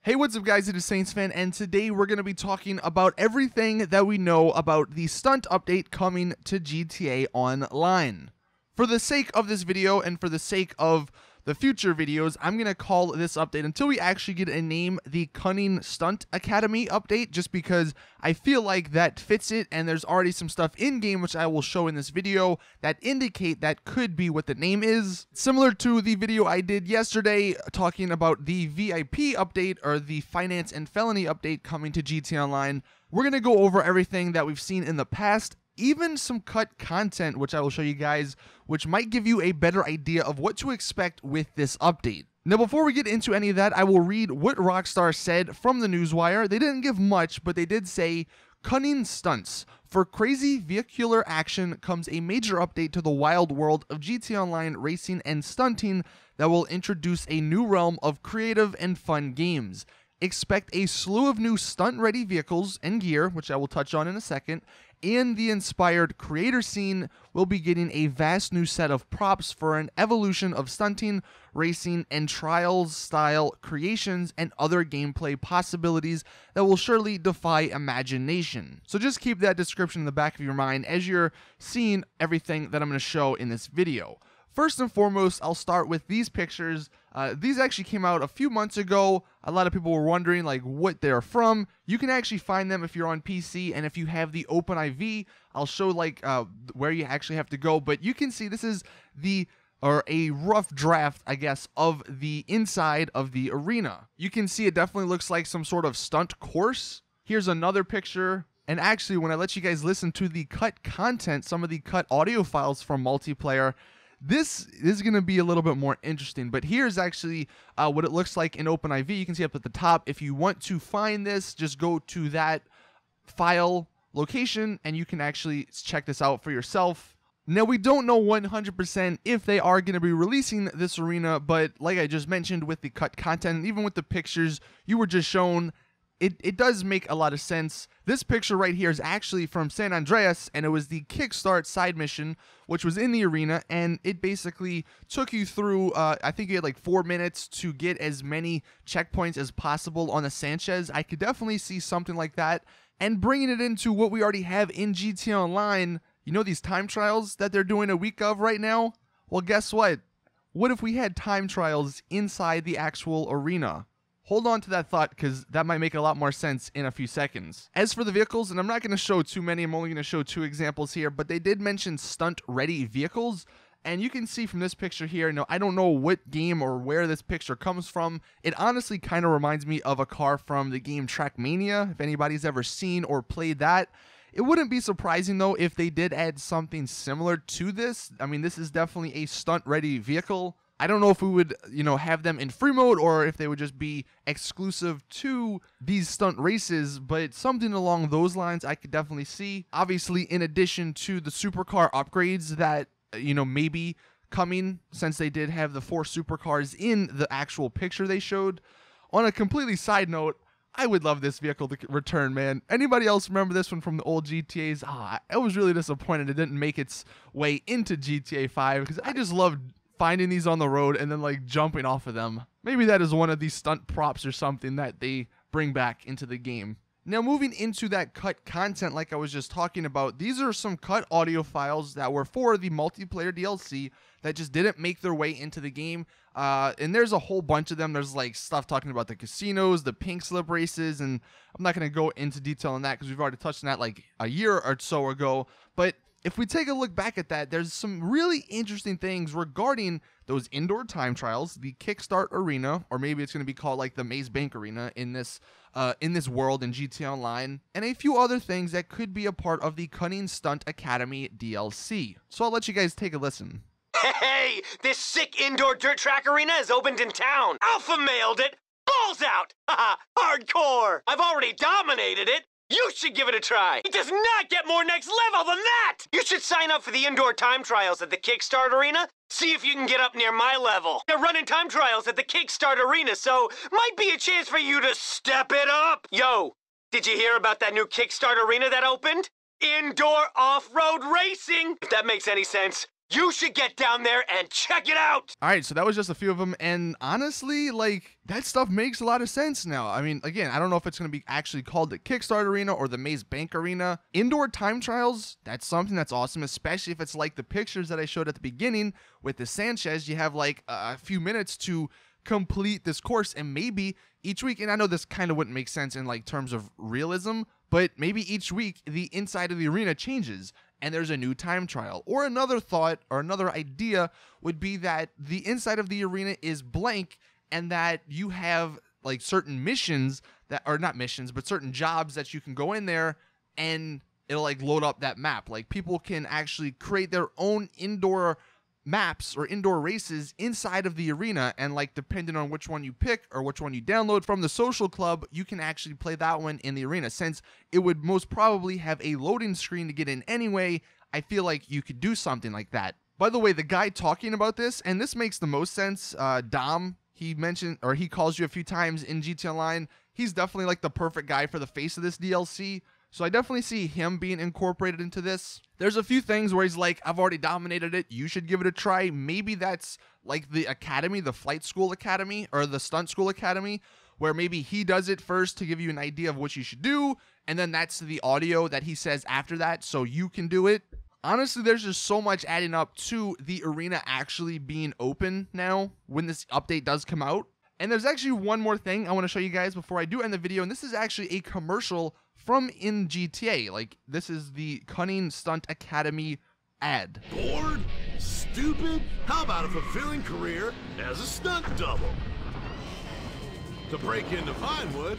Hey, what's up guys, it is Saintsfan, and today we're going to be talking about everything that we know about the stunt update coming to GTA Online. For the sake of this video and for the sake of the future videos, I'm going to call this update, until we actually get a name, the Cunning Stunt Academy update, just because I feel like that fits it, and there's already some stuff in-game which I will show in this video that indicate that could be what the name is. Similar to the video I did yesterday talking about the VIP update, or the Finance and Felony update coming to GTA Online, we're going to go over everything that we've seen in the past, even some cut content, which I will show you guys, which might give you a better idea of what to expect with this update. Now, before we get into any of that, I will read what Rockstar said from the newswire. They didn't give much, but they did say, "Cunning Stunts. For crazy vehicular action comes a major update to the wild world of GTA Online racing and stunting that will introduce a new realm of creative and fun games. Expect a slew of new stunt-ready vehicles and gear," which I will touch on in a second, "and the inspired creator scene will be getting a vast new set of props for an evolution of stunting, racing, and trials-style creations and other gameplay possibilities that will surely defy imagination." So just keep that description in the back of your mind as you're seeing everything that I'm going to show in this video. First and foremost, I'll start with these pictures. These actually came out a few months ago. A lot of people were wondering like what they're from. You can actually find them if you're on PC, and if you have the OpenIV, I'll show like where you actually have to go. But you can see this is a rough draft, I guess, of the inside of the arena. You can see it definitely looks like some sort of stunt course. Here's another picture. And actually, when I let you guys listen to the cut content, some of the cut audio files from multiplayer, this is going to be a little bit more interesting. But here's actually what it looks like in OpenIV. You can see up at the top. If you want to find this, just go to that file location and you can actually check this out for yourself. Now, we don't know 100% if they are going to be releasing this arena, but like I just mentioned with the cut content, and even with the pictures you were just shown, it does make a lot of sense. This picture right here is actually from San Andreas, and it was the Kickstart side mission, which was in the arena, and it basically took you through, I think you had like 4 minutes to get as many checkpoints as possible on the Sanchez. I could definitely see something like that, and bringing it into what we already have in GTA Online. You know these time trials that they're doing a week of right now? Well, guess what? What if we had time trials inside the actual arena? Hold on to that thought, because that might make a lot more sense in a few seconds. As for the vehicles, and I'm not going to show too many, I'm only going to show 2 examples here, but they did mention stunt-ready vehicles, and you can see from this picture here, I don't know what game or where this picture comes from. It honestly kind of reminds me of a car from the game Trackmania, if anybody's ever seen or played that. It wouldn't be surprising, though, if they did add something similar to this. I mean, this is definitely a stunt-ready vehicle. I don't know if we would, have them in free mode or if they would just be exclusive to these stunt races, but something along those lines I could definitely see. Obviously, in addition to the supercar upgrades that, may be coming, since they did have the 4 supercars in the actual picture they showed. On a completely side note, I would love this vehicle to return, man. Anybody else remember this one from the old GTAs? I was really disappointed it didn't make its way into GTA 5, because I just loved finding these on the road and then like jumping off of them. Maybe that is one of these stunt props or something that they bring back into the game. Now, moving into that cut content like I was just talking about, these are some cut audio files that were for the multiplayer DLC that just didn't make their way into the game. And there's a whole bunch of them. There's like stuff talking about the casinos, the pink slip races, and I'm not going to go into detail on that because we've already touched on that like a year or so ago. But if we take a look back at that, there's some really interesting things regarding those indoor time trials, the Kickstart Arena, or maybe it's going to be called like the Maze Bank Arena in this world in GTA Online, and a few other things that could be a part of the Cunning Stunt Academy DLC. So I'll let you guys take a listen. Hey, this sick indoor dirt track arena is opened in town. Alpha mailed it. Balls out. Haha, hardcore. I've already dominated it. You should give it a try. It does not get more next level than that! You should sign up for the indoor time trials at the Kickstart Arena. See if you can get up near my level. They're running time trials at the Kickstart Arena, so might be a chance for you to step it up. Yo, did you hear about that new Kickstart Arena that opened? Indoor off-road racing! If that makes any sense, You should get down there and check it out! All right, so that was just a few of them, and honestly, like, that stuff makes a lot of sense now. I mean, again, I don't know if it's going to be actually called the Kickstart Arena or the Maze Bank Arena. Indoor time trials, that's something that's awesome, especially if it's like the pictures that I showed at the beginning with the Sanchez. You have like a few minutes to complete this course, and maybe each week, and I know this kind of wouldn't make sense in like terms of realism, but maybe each week the inside of the arena changes and there's a new time trial. Or another thought or another idea would be that the inside of the arena is blank and that you have like certain missions that are not missions, but certain jobs that you can go in there and it'll like load up that map. Like people can actually create their own indoor maps or indoor races inside of the arena, and like depending on which one you pick or which one you download from the social club, you can actually play that one in the arena. Since it would most probably have a loading screen to get in anyway, I feel like you could do something like that. By the way, the guy talking about this, and this makes the most sense, Dom, he mentioned, or he calls you a few times in GT Online. He's definitely like the perfect guy for the face of this DLC. So I definitely see him being incorporated into this. There's a few things where he's like, I've already dominated it, you should give it a try. Maybe that's like the academy, the flight school academy, or the stunt school academy, where maybe he does it first to give you an idea of what you should do, and then that's the audio that he says after that, so you can do it. Honestly, there's just so much adding up to the arena actually being open now when this update does come out. And there's actually one more thing I want to show you guys before I do end the video, and this is actually a commercial from in GTA. Like, this is the Cunning Stunt Academy ad. Bored? Stupid? How about a fulfilling career as a stunt double? To break into Vinewood,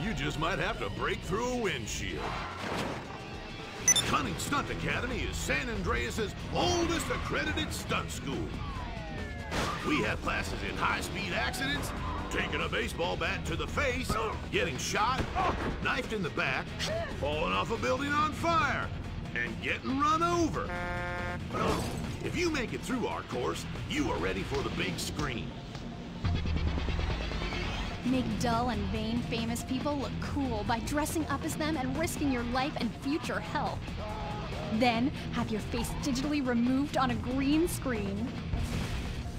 you just might have to break through a windshield. Cunning Stunt Academy is San Andreas' oldest accredited stunt school. We have classes in high-speed accidents, taking a baseball bat to the face, getting shot, knifed in the back, falling off a building on fire, and getting run over. If you make it through our course, you are ready for the big screen. Make dull and vain famous people look cool by dressing up as them and risking your life and future health. Then, have your face digitally removed on a green screen.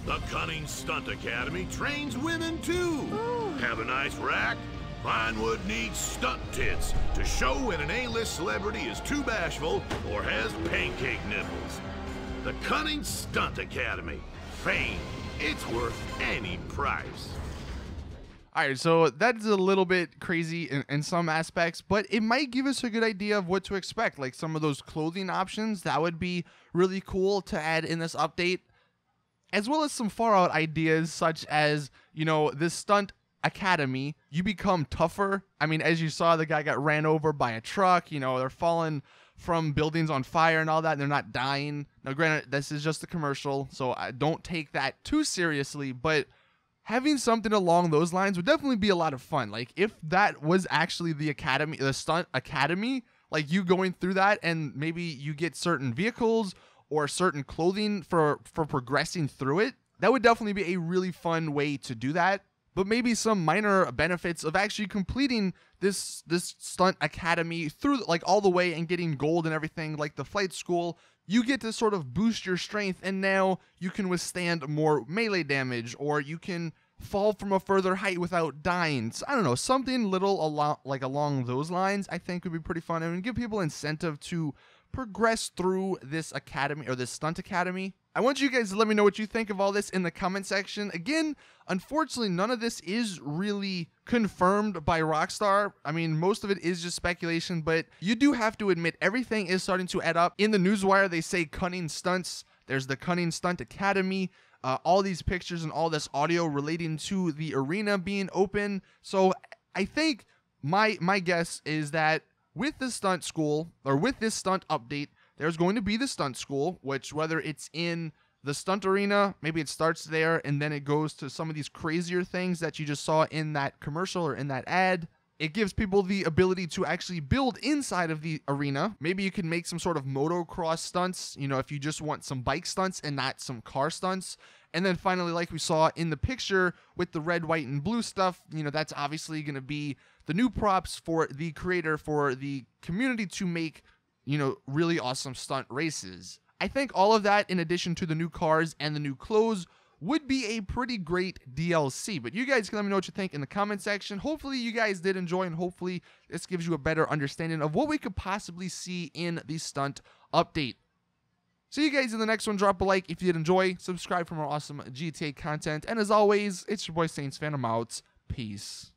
The Cunning Stunt Academy trains women too. Ooh. Have a nice rack? Vinewood needs stunt tits to show when an A-list celebrity is too bashful or has pancake nipples. The Cunning Stunt Academy. Fame. It's worth any price. All right, so that's a little bit crazy in some aspects, but it might give us a good idea of what to expect. Like some of those clothing options, that would be really cool to add in this update, as well as some far out ideas such as, you know, this stunt academy, you become tougher. I mean, as you saw, the guy got ran over by a truck, you know, they're falling from buildings on fire and all that, and they're not dying. Now, granted, this is just a commercial, so I don't take that too seriously, but having something along those lines would definitely be a lot of fun. Like, if that was actually the academy, the stunt academy, like you going through that and maybe you get certain vehicles or certain clothing for progressing through it, that would definitely be a really fun way to do that. But maybe some minor benefits of actually completing this stunt academy through like all the way and getting gold and everything, like the flight school, you get to sort of boost your strength, and now you can withstand more melee damage, or you can fall from a further height without dying. So, I don't know, something little along those lines I think would be pretty fun, and give people incentive to progress through this academy, or this stunt academy. I want you guys to let me know what you think of all this in the comment section. Again, unfortunately, none of this is really confirmed by Rockstar. I mean, most of it is just speculation, but you do have to admit everything is starting to add up. In the newswire, they say Cunning Stunts. There's the Cunning Stunt Academy. All these pictures and all this audio relating to the arena being open. So I think my guess is that with the stunt school, or with this stunt update, there's going to be the stunt school, which whether it's in the stunt arena, maybe it starts there and then it goes to some of these crazier things that you just saw in that commercial or in that ad. It gives people the ability to actually build inside of the arena. Maybe you can make some sort of motocross stunts, you know, if you just want some bike stunts and not some car stunts. And then finally, like we saw in the picture with the red, white, and blue stuff, you know, that's obviously going to be the new props for the creator, for the community to make, you know, really awesome stunt races. I think all of that, in addition to the new cars and the new clothes, would be a pretty great DLC. But you guys can let me know what you think in the comment section. Hopefully you guys did enjoy, and hopefully this gives you a better understanding of what we could possibly see in the stunt update. See you guys in the next one. Drop a like if you did enjoy. Subscribe for more awesome GTA content. And as always, it's your boy Saintsfan. I'm out. Peace.